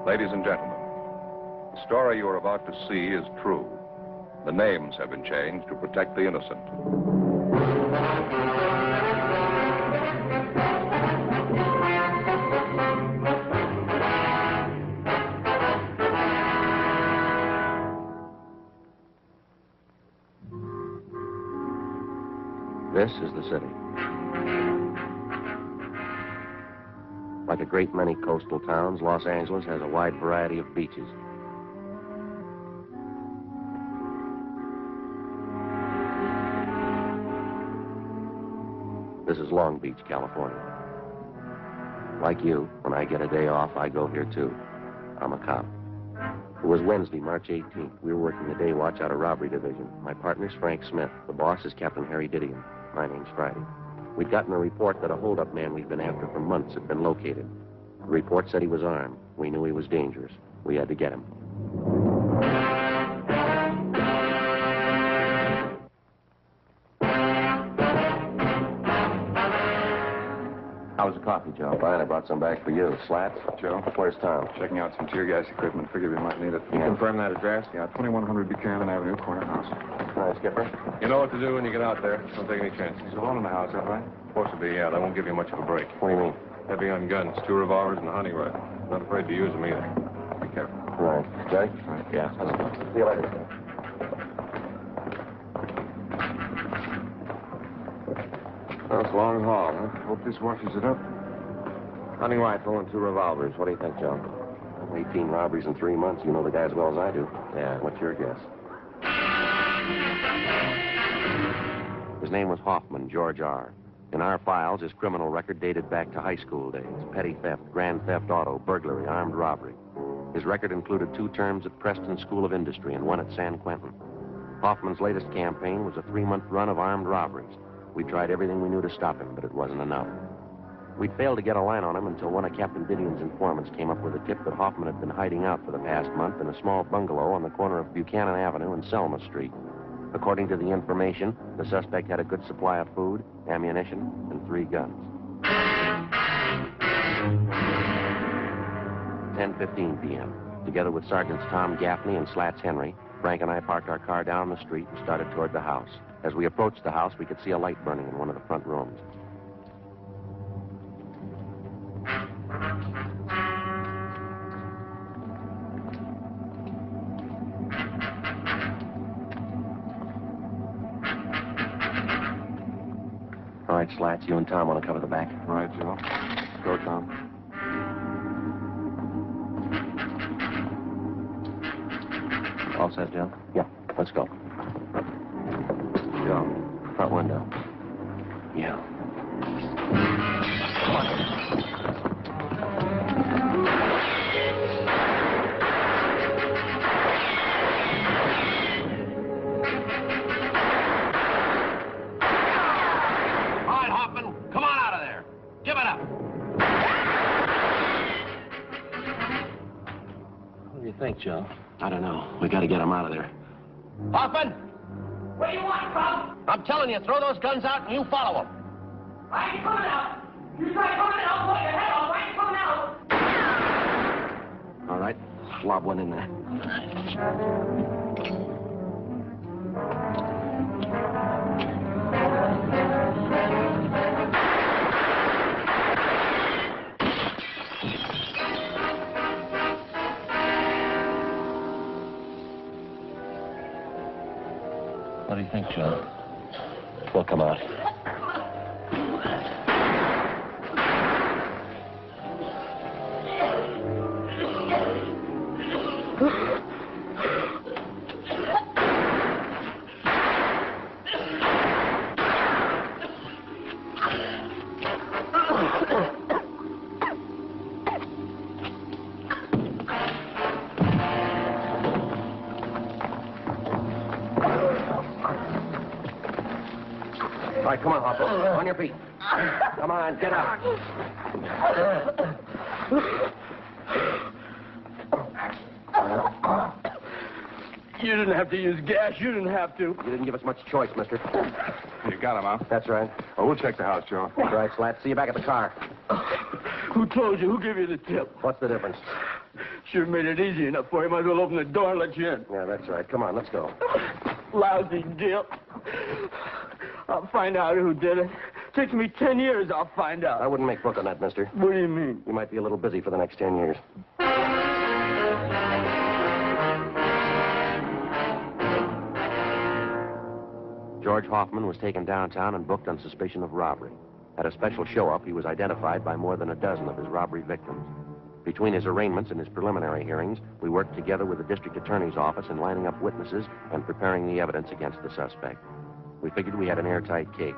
Ladies and gentlemen, the story you are about to see is true. The names have been changed to protect the innocent. This is the city. Like a great many coastal towns, Los Angeles has a wide variety of beaches. This is Long Beach, California. Like you, when I get a day off, I go here too. I'm a cop. It was Wednesday, March 18th. We were working the day watch out of Robbery Division. My partner's Frank Smith. The boss is Captain Harry Didion. My name's Friday. We'd gotten a report that a hold-up man we'd been after for months had been located. The report said he was armed. We knew he was dangerous. We had to get him. How was the coffee, Joe? Fine, I brought some back for you. Slats? Joe? Where's Tom? Checking out some tear gas equipment. Figured we might need it. Yeah. Confirm that address? Yeah, 2100 Buchanan Avenue, corner house. Hi, Skipper. You know what to do when you get out there. Don't take any chances. He's alone in the house, that right? Supposed to be, yeah. That won't give you much of a break. What do you mean? Heavy on guns, 2 revolvers and a hunting rifle. Not afraid to use them either. Be careful. Right. Jay? Right. Yeah. See you later. Well, it's a long haul, huh? Hope this washes it up. Hunting rifle and 2 revolvers. What do you think, Joe? 18 robberies in 3 months. You know the guy as well as I do. Yeah. What's your guess? His name was Hoffman, George R. In our files, his criminal record dated back to high school days. Petty theft, grand theft auto, burglary, armed robbery. His record included 2 terms at Preston School of Industry and 1 at San Quentin. Hoffman's latest campaign was a 3-month run of armed robberies. We tried everything we knew to stop him, but it wasn't enough. We'd failed to get a line on him until one of Captain Didion's informants came up with a tip that Hoffman had been hiding out for the past month in a small bungalow on the corner of Buchanan Avenue and Selma Street. According to the information, the suspect had a good supply of food, ammunition, and 3 guns. 10:15 p.m. Together with Sergeants Tom Gaffney and Slats Henry, Frank and I parked our car down the street and started toward the house. As we approached the house, we could see a light burning in one of the front rooms. All right, Slats, you and Tom want to cover the back? All right, Joe. Go, Tom. All set, Joe? Yeah, let's go. Joe, front window. Yeah. Come on. All right, Hoffman, come on out of there. Give it up. What do you think, Joe? I don't know. We got to get him out of there. Hoffman! What do you want, Tom? I'm telling you, throw those guns out and you follow them. I ain't coming out. You try coming out, I'll blow your head off. I ain't coming out. All right, lob one in there. What do you think, Joe? We'll come out. All right, come on, Hopper. On your feet. Come on, get up. You didn't have to use gas. You didn't have to. You didn't give us much choice, mister. You got him, huh? That's right. Oh, we'll check the house, Joe. That's right, Slat. See you back at the car. Who told you? Who gave you the tip? What's the difference? Sure made it easy enough for you. Might as well open the door and let you in. Yeah, that's right. Come on, let's go. Lousy deal. I'll find out who did it. Takes me 10 years, I'll find out. I wouldn't make book on that, mister. What do you mean? You might be a little busy for the next 10 years. George Hoffman was taken downtown and booked on suspicion of robbery. At a special show-up, he was identified by more than a dozen of his robbery victims. Between his arraignments and his preliminary hearings, we worked together with the district attorney's office in lining up witnesses and preparing the evidence against the suspect. We figured we had an airtight case.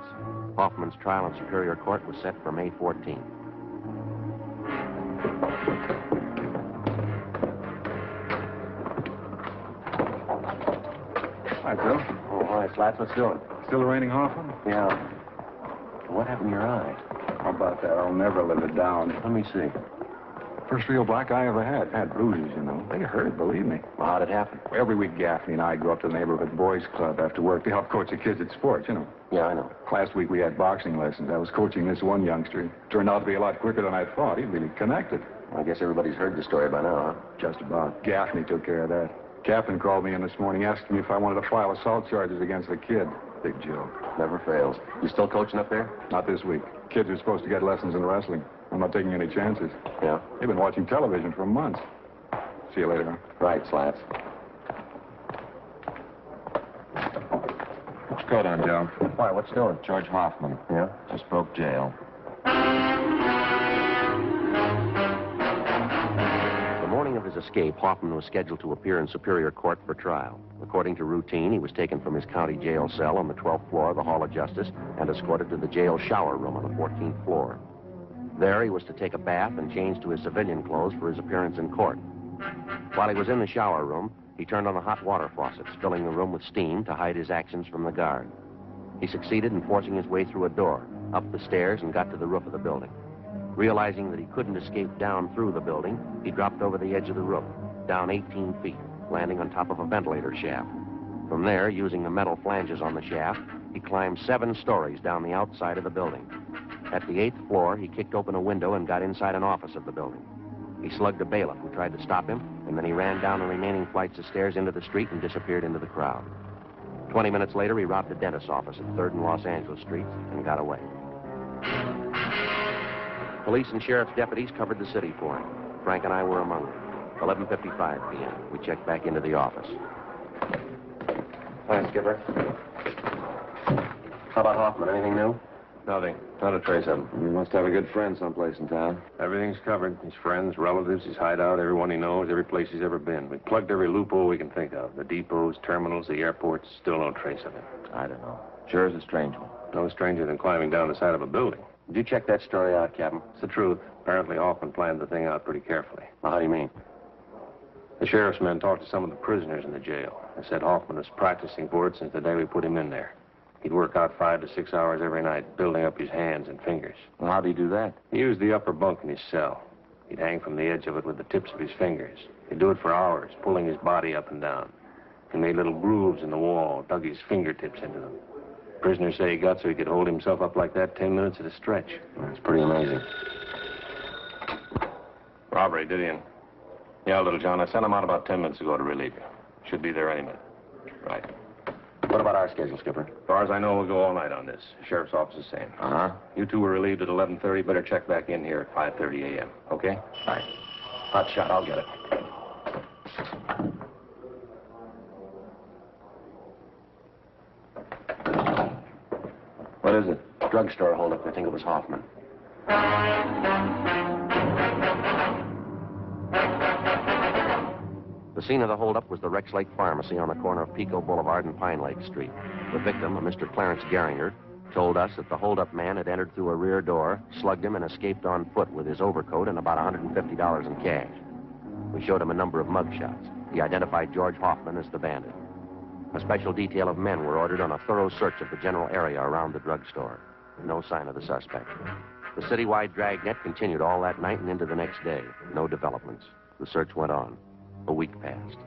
Hoffman's trial in Superior Court was set for May 14th. Hi, Bill. Oh, hi, Slats. What's doing? Still arraigning Hoffman? Yeah. What happened to your eye? How about that? I'll never live it down. Let me see. First real black eye I ever had. Had bruises, you know. They hurt, believe me. Well, how'd it happen? Every week, Gaffney and I go up to the neighborhood boys' club after work to help coach the kids at sports, you know. Yeah, I know. Last week we had boxing lessons. I was coaching this one youngster. He turned out to be a lot quicker than I thought. He really connected. I guess everybody's heard the story by now, huh? Just about. Gaffney took care of that. Captain called me in this morning asking me if I wanted to file assault charges against the kid. Big joke. Never fails. You still coaching up there? Not this week. Kids are supposed to get lessons in wrestling. I'm not taking any chances. Yeah. They've been watching television for months. See you later, huh? Right, Slats. What's going on, Joe? Why, what's doing? George Hoffman. Yeah? Just broke jail. The morning of his escape, Hoffman was scheduled to appear in Superior Court for trial. According to routine, he was taken from his county jail cell on the 12th floor of the Hall of Justice and escorted to the jail shower room on the 14th floor. There, he was to take a bath and change to his civilian clothes for his appearance in court. While he was in the shower room, he turned on the hot water faucets, filling the room with steam to hide his actions from the guard. He succeeded in forcing his way through a door, up the stairs, and got to the roof of the building. Realizing that he couldn't escape down through the building, he dropped over the edge of the roof, down 18 feet, landing on top of a ventilator shaft. From there, using the metal flanges on the shaft, he climbed 7 stories down the outside of the building. At the 8th floor, he kicked open a window and got inside an office of the building. He slugged a bailiff who tried to stop him, and then he ran down the remaining flights of stairs into the street and disappeared into the crowd. 20 minutes later, he robbed a dentist's office at 3rd and Los Angeles Streets and got away. Police and sheriff's deputies covered the city for him. Frank and I were among them. 11:55 p.m. We checked back into the office. Hi, Skipper. How about Hoffman? Anything new? Nothing. Not a trace of him. You must have a good friend someplace in town. Everything's covered. His friends, relatives, his hideout, everyone he knows, every place he's ever been. We plugged every loophole we can think of. The depots, terminals, the airports, still no trace of him. I don't know. Sure is a strange one. No stranger than climbing down the side of a building. Did you check that story out, Captain? It's the truth. Apparently Hoffman planned the thing out pretty carefully. Well, how do you mean? The sheriff's men talked to some of the prisoners in the jail. They said Hoffman was practicing for it since the day we put him in there. He'd work out 5 to 6 hours every night, building up his hands and fingers. Well, how'd he do that? He used the upper bunk in his cell. He'd hang from the edge of it with the tips of his fingers. He'd do it for hours, pulling his body up and down. He made little grooves in the wall, dug his fingertips into them. Prisoners say he got so he could hold himself up like that 10 minutes at a stretch. That's pretty amazing. Robbery, did he? Yeah, little John. I sent him out about 10 minutes ago to relieve you. Should be there any minute. Right. What about our schedule, Skipper? As far as I know, we'll go all night on this. Sheriff's office is same. Uh-huh. You two were relieved at 11:30. Better check back in here at 5:30 a.m., okay? Right. Hot shot. I'll get it. What is it? Drugstore holdup. I think it was Hoffman. The scene of the holdup was the Rex Lake Pharmacy on the corner of Pico Boulevard and Pine Lake Street. The victim, a Mr. Clarence Geringer, told us that the holdup man had entered through a rear door, slugged him, and escaped on foot with his overcoat and about $150 in cash. We showed him a number of mugshots. He identified George Hoffman as the bandit. A special detail of men were ordered on a thorough search of the general area around the drugstore. No sign of the suspect. The citywide Dragnet continued all that night and into the next day. No developments. The search went on. A week passed.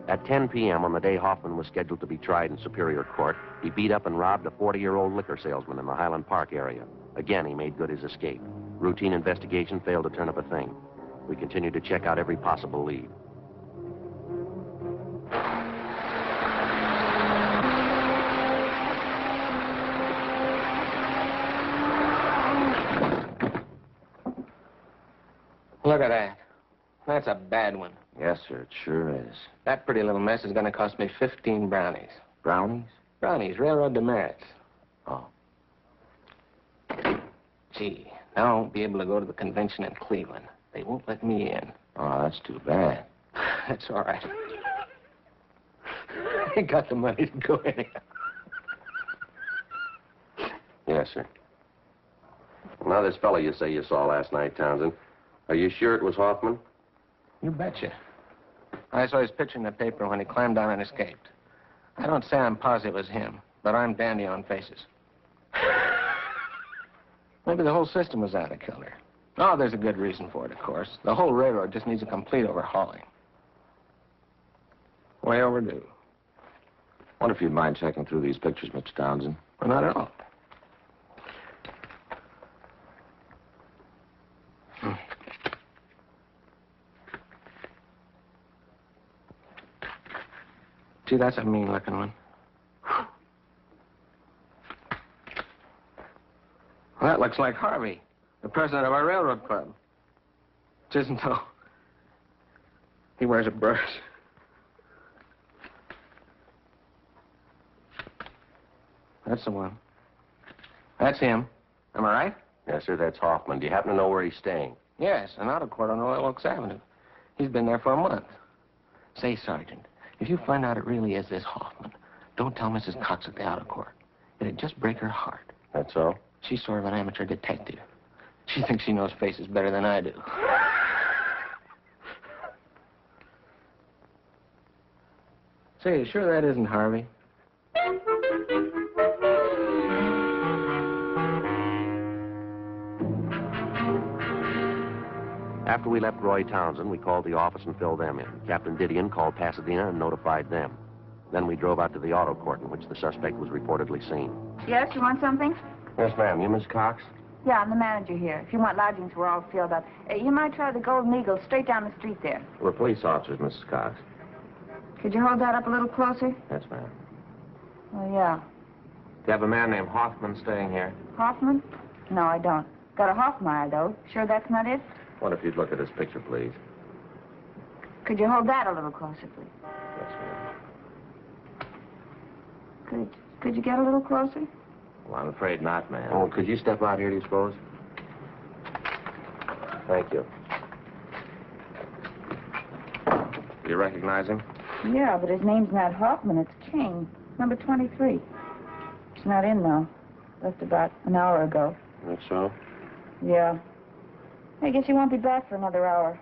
At 10 p.m. on the day Hoffman was scheduled to be tried in Superior Court, he beat up and robbed a 40-year-old liquor salesman in the Highland Park area. Again, he made good his escape. Routine investigation failed to turn up a thing. We continued to check out every possible lead. Look at that. That's a bad one. Yes, sir, it sure is. That pretty little mess is going to cost me 15 brownies. Brownies? Brownies, railroad demerits. Oh. Gee, now I won't be able to go to the convention in Cleveland. They won't let me in. Oh, that's too bad. That's all right. I ain't got the money to go anyhow. Yes, sir. Now, this fellow you say you saw last night, Townsend, are you sure it was Hoffman? You betcha. I saw his picture in the paper when he climbed down and escaped. I don't say I'm positive it was him, but I'm dandy on faces. Maybe the whole system was out of kilter. Oh, there's a good reason for it, of course. The whole railroad just needs a complete overhauling. Way overdue. Wonder if you'd mind checking through these pictures, Mr. Townsend. Well, not at all. Gee, that's a mean-looking one. Well, that looks like Harvey, the president of our railroad club. Which isn't, though. He wears a brush. That's the one. That's him. Am I right? Yes, sir, that's Hoffman. Do you happen to know where he's staying? Yes, an auto court on Royal Oaks Avenue. He's been there for a month. Say, Sergeant, if you find out it really is this Hoffman, don't tell Mrs. Cox at the auto court. It'd just break her heart. That's so? She's sort of an amateur detective. She thinks she knows faces better than I do. Say, you sure that isn't Harvey? After we left Roy Townsend, we called the office and filled them in. Captain Didion called Pasadena and notified them. Then we drove out to the auto court in which the suspect was reportedly seen. Yes, you want something? Yes, ma'am. You Miss Cox? Yeah, I'm the manager here. If you want lodgings, we're all filled up. You might try the Golden Eagle straight down the street there. We're police officers, Mrs. Cox. Could you hold that up a little closer? Yes, ma'am. Oh, yeah. Do you have a man named Hoffman staying here? Hoffman? No, I don't. Got a Hoffmeyer, though. Sure that's not it? What if you'd look at this picture, please? Could you hold that a little closer, please? Yes, ma'am. Could you get a little closer? Well, I'm afraid not, ma'am. Oh, could you step out here, do you suppose? Thank you. Do you recognize him? Yeah, but his name's not Hoffman. It's King. Number 23. It's not in, though. Left about an hour ago. Think so? Yeah. I guess he won't be back for another hour.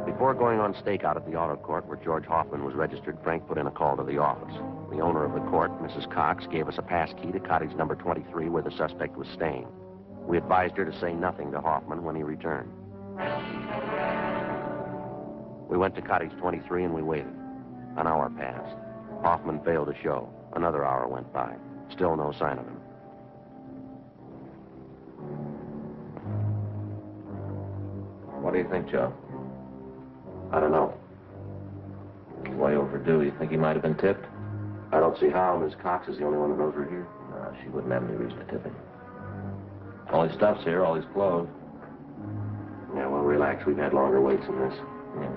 Before going on stakeout at the auto court where George Hoffman was registered, Frank put in a call to the office. The owner of the court, Mrs. Cox, gave us a pass key to cottage number 23 where the suspect was staying. We advised her to say nothing to Hoffman when he returned. We went to cottage 23 and we waited. An hour passed. Hoffman failed to show. Another hour went by. Still no sign of him. What do you think, Joe? I don't know. Way overdue. You think he might have been tipped? I don't see how. Miss Cox is the only one that knows we're here. No, she wouldn't have any reason to tip him. All his stuff's here, all his clothes. Yeah, well, relax. We've had longer waits than this. Yeah.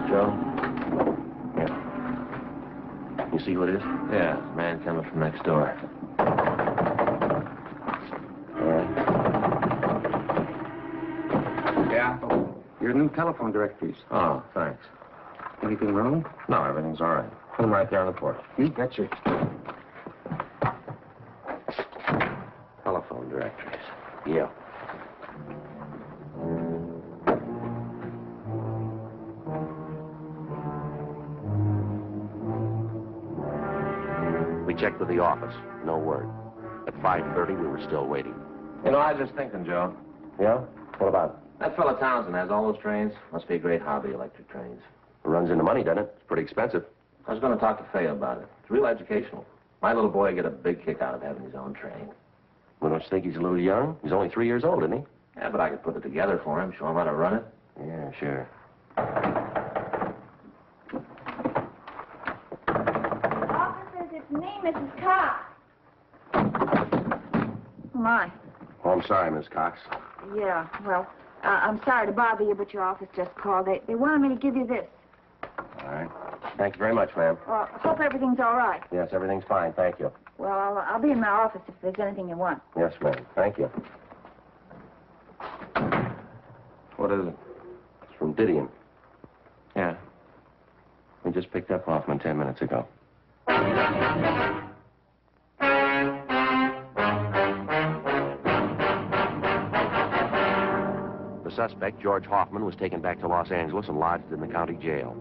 Joe? Yeah. You see who it is? Yeah, man coming from next door. All right. Yeah? Your new telephone directories. Oh, thanks. Anything wrong? No, everything's all right. Put him right there on the porch. You betcha. Telephone directories. Yeah. We checked with the office. No word. At 5:30, we were still waiting. You know, I was just thinking, Joe. Yeah? What about? That fella Townsend has all those trains. Must be a great hobby, electric trains. It runs into money, doesn't it? It's pretty expensive. I was going to talk to Fay about it. It's real educational. My little boy would get a big kick out of having his own train. Well, don't you think he's a little young? He's only 3 years old, isn't he? Yeah, but I could put it together for him, show him how to run it. Yeah, sure. Officers, it's me, Mrs. Cox. Who am I? Oh, I'm sorry, Miss Cox. Yeah, well, I'm sorry to bother you, but your office just called. They wanted me to give you this. All right. Thank you very much, ma'am. Hope everything's all right. Yes, everything's fine. Thank you. Well, I'll be in my office if there's anything you want. Yes, ma'am. Thank you. What is it? It's from Didion. Yeah. We just picked up Hoffman 10 minutes ago. The suspect, George Hoffman, was taken back to Los Angeles and lodged in the county jail.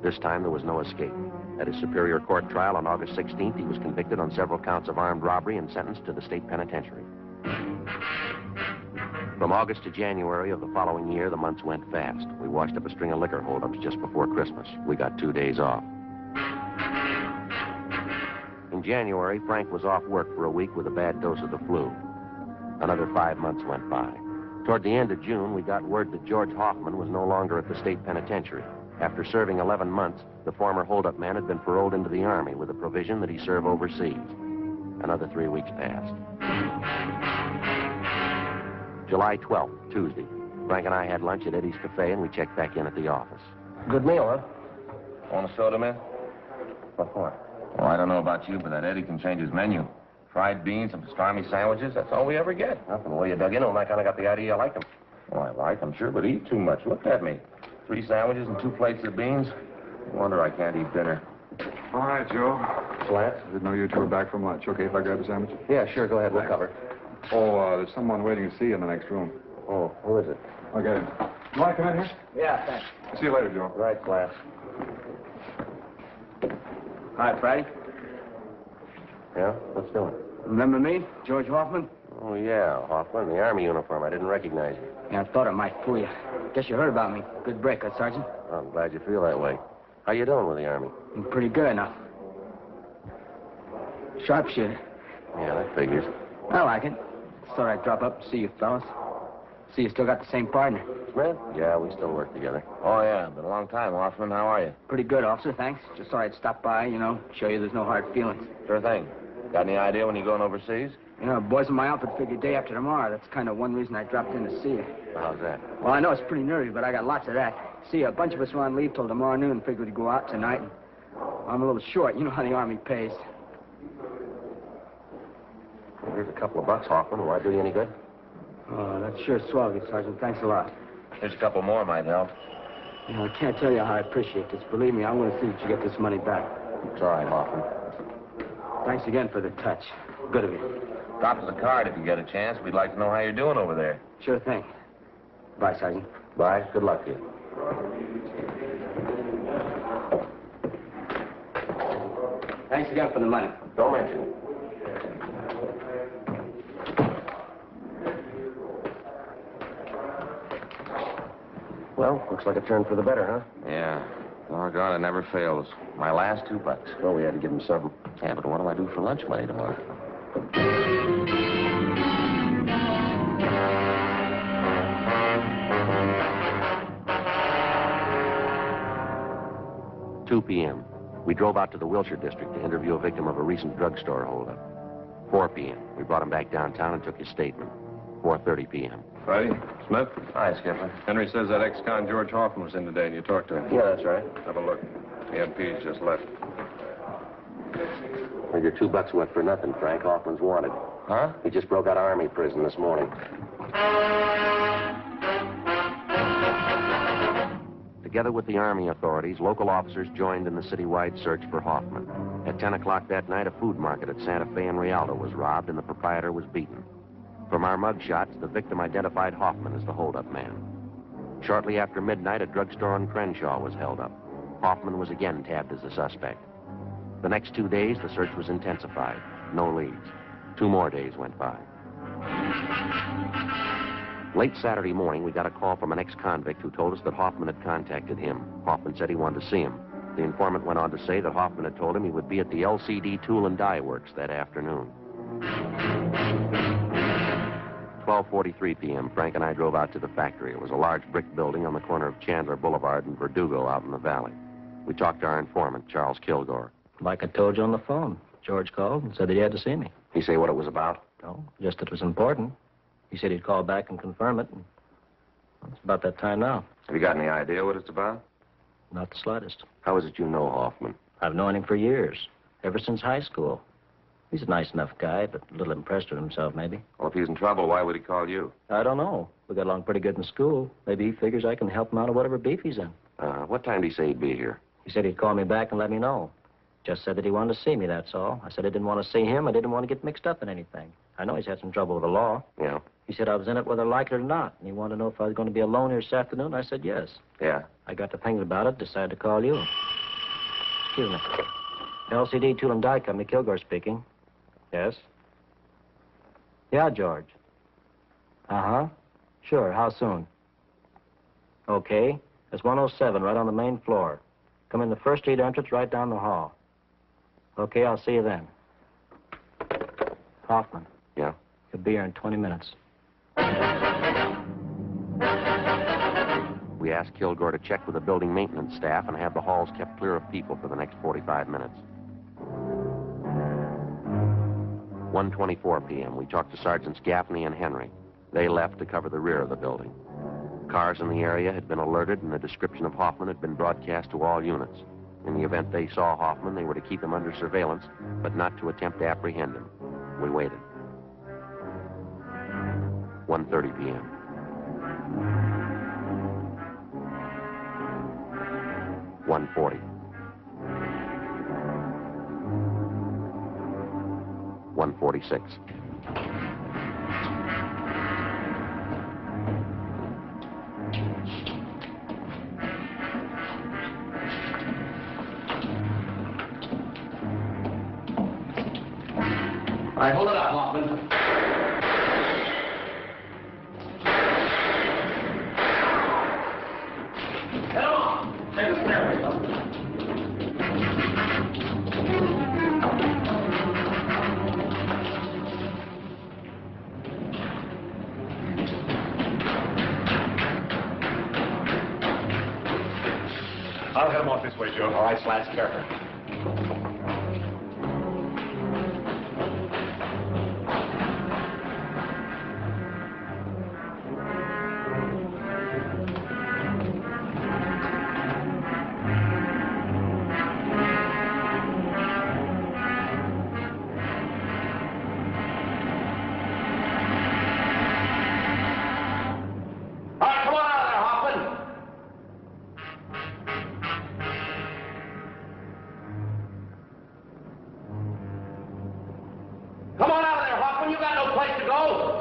This time, there was no escape. At his Superior Court trial on August 16th, he was convicted on several counts of armed robbery and sentenced to the state penitentiary. From August to January of the following year, the months went fast. We washed up a string of liquor holdups just before Christmas. We got 2 days off. In January, Frank was off work for a week with a bad dose of the flu. Another 5 months went by. Toward the end of June, we got word that George Hoffman was no longer at the state penitentiary. After serving 11 months, the former holdup man had been paroled into the Army with a provision that he serve overseas. Another 3 weeks passed. July 12th, Tuesday. Frank and I had lunch at Eddie's Cafe, and we checked back in at the office. Good meal, huh? Want a soda, man? What for? Well, I don't know about you, but that Eddie can change his menu. Fried beans, some pastrami sandwiches, that's all we ever get. Well, from the way you dug into him, I kind of got the idea you like him. Well, I like them, sure, but eat too much. Look at me. 3 sandwiches and 2 plates of beans. No wonder I can't eat dinner. All right, Joe. Slats? Didn't know you two were back from lunch. Okay if I grab a sandwich? Yeah, sure. Go ahead. We'll cover. Oh, there's someone waiting to see you in the next room. Oh, who is it? I'll get him. You want to come in here? Yeah, thanks. See you later, Joe. Right, Slats. Hi, Friday. Yeah? What's doing? Remember me, George Hoffman? Oh, yeah, Hoffman, in the Army uniform. I didn't recognize you. Yeah, I thought it might fool you. Guess you heard about me. Good break, huh, Sergeant? Oh, I'm glad you feel that way. How you doing with the Army? I'm pretty good enough. Sharpshooter. Yeah, that figures. I like it. Thought I'd drop up and see you fellas. See you still got the same partner. Smith? Yeah, we still work together. Oh, yeah, been a long time, Hoffman. How are you? Pretty good, officer, thanks. Just thought I'd stop by, show you there's no hard feelings. Sure thing. Got any idea when you're going overseas? Boys in my outfit figure day after tomorrow. That's kind of one reason I dropped in to see you. How's that? Well, I know it's pretty nervy, but I got lots of that. See, a bunch of us were on leave till tomorrow noon and figured we'd go out tonight. And I'm a little short. You know how the Army pays. Well, here's a couple of bucks, Hoffman. Will I do you any good? Oh, that's sure swell of you, Sergeant. Thanks a lot. Here's a couple more might help. I can't tell you how I appreciate this. Believe me, I'm going to see that you get this money back. It's all right, Hoffman. Thanks again for the touch. Good of you. Drop us a card if you get a chance. We'd like to know how you're doing over there. Sure thing. Bye, Sergeant. Bye. Good luck to you. Thanks again for the money. Don't mention it. Well, looks like a turn for the better, huh? Yeah. Doggone, it never fails. My last 2 bucks. Well, we had to give him something. Yeah, but what do I do for lunch money tomorrow? $2 p.m. We drove out to the Wilshire district to interview a victim of a recent drugstore holdup. 4 p.m. We brought him back downtown and took his statement. 4:30 p.m. Friday? Smith? Hi, Skipper. Henry says that ex-con George Hoffman was in today, and you talked to him. Yeah, that's right. Have a look. The MP's just left. Well, your $2 went for nothing, Frank. Hoffman's wanted. Huh? He just broke out of Army prison this morning. Together with the Army authorities, local officers joined in the citywide search for Hoffman. At 10 o'clock that night, a food market at Santa Fe and Rialto was robbed, and the proprietor was beaten. From our mug shots, the victim identified Hoffman as the holdup man. Shortly after midnight, a drugstore on Crenshaw was held up. Hoffman was again tabbed as a suspect. The next 2 days, the search was intensified. No leads. 2 more days went by. Late Saturday morning, we got a call from an ex-convict who told us that Hoffman had contacted him. Hoffman said he wanted to see him. The informant went on to say that Hoffman had told him he would be at the LCD Tool and Die Works that afternoon. 12:43 p.m., Frank and I drove out to the factory. It was a large brick building on the corner of Chandler Boulevard and Verdugo out in the valley. We talked to our informant, Charles Kilgore. Like I told you on the phone. George called and said that he had to see me. He say what it was about? No, just that it was important. He said he'd call back and confirm it. And well, it's about that time now. Have you got any idea what it's about? Not the slightest. How is it you know Hoffman? I've known him for years, ever since high school. He's a nice enough guy, but a little impressed with himself, maybe. Well, if he's in trouble, why would he call you? I don't know. We got along pretty good in school. Maybe he figures I can help him out of whatever beef he's in. What time did he say he'd be here? He said he'd call me back and let me know. Just said that he wanted to see me, that's all. I said I didn't want to see him. I didn't want to get mixed up in anything. I know he's had some trouble with the law. Yeah? He said I was in it whether I liked it or not. And he wanted to know if I was going to be alone here this afternoon. I said yes. Yeah? I got to thinking about it, decided to call you. Excuse me. LCD Tool and Die Company, Kilgore speaking. Yes? Yeah, George. Uh-huh. Sure, how soon? Okay. It's 107, right on the main floor. Come in the First Street entrance, right down the hall. Okay, I'll see you then. Hoffman. Yeah? He'll be here in 20 minutes. We asked Kilgore to check with the building maintenance staff and have the halls kept clear of people for the next 45 minutes. 1:24 p.m. We talked to Sergeants Gaffney and Henry. They left to cover the rear of the building. Cars in the area had been alerted, and the description of Hoffman had been broadcast to all units. In the event they saw Hoffman, they were to keep him under surveillance, but not to attempt to apprehend him. We waited. 1:30 p.m. $1:40. 1:46. All right, hold it up, Hoffman. Head on. Take a stairway up. I'll head him off this way, Joe. All right, Slats, careful. Come on out of there, Hoffman. You got no place to go.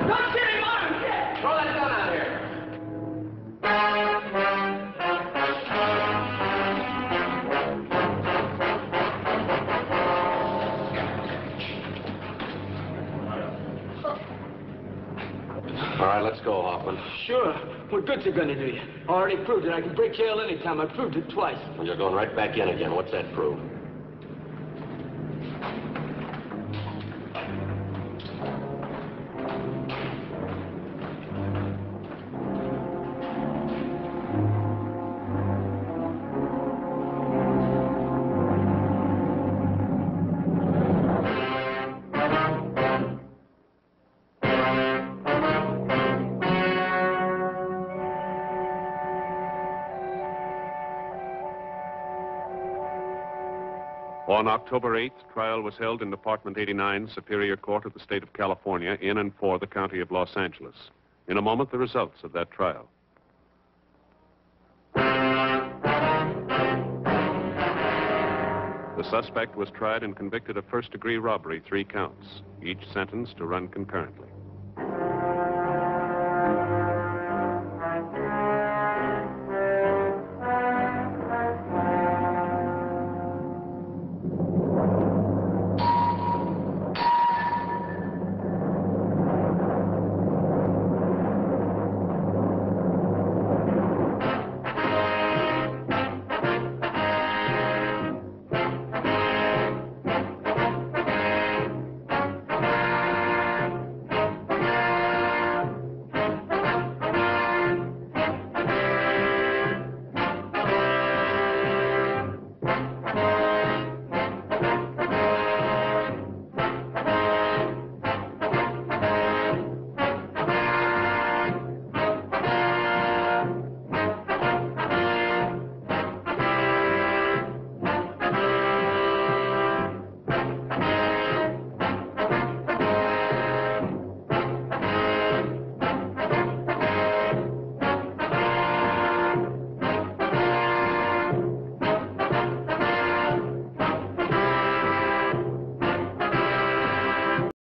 Don't get him on him, kid! Throw that gun out here. All right, let's go, Hoffman. Sure. What good's it gonna do you? I already proved it. I can break jail anytime. I proved it twice. Well, you're going right back in again. What's that prove? On October 8th, trial was held in Department 89, Superior Court of the State of California, in and for the County of Los Angeles. In a moment, the results of that trial. The suspect was tried and convicted of first-degree robbery, 3 counts, each sentenced to run concurrently.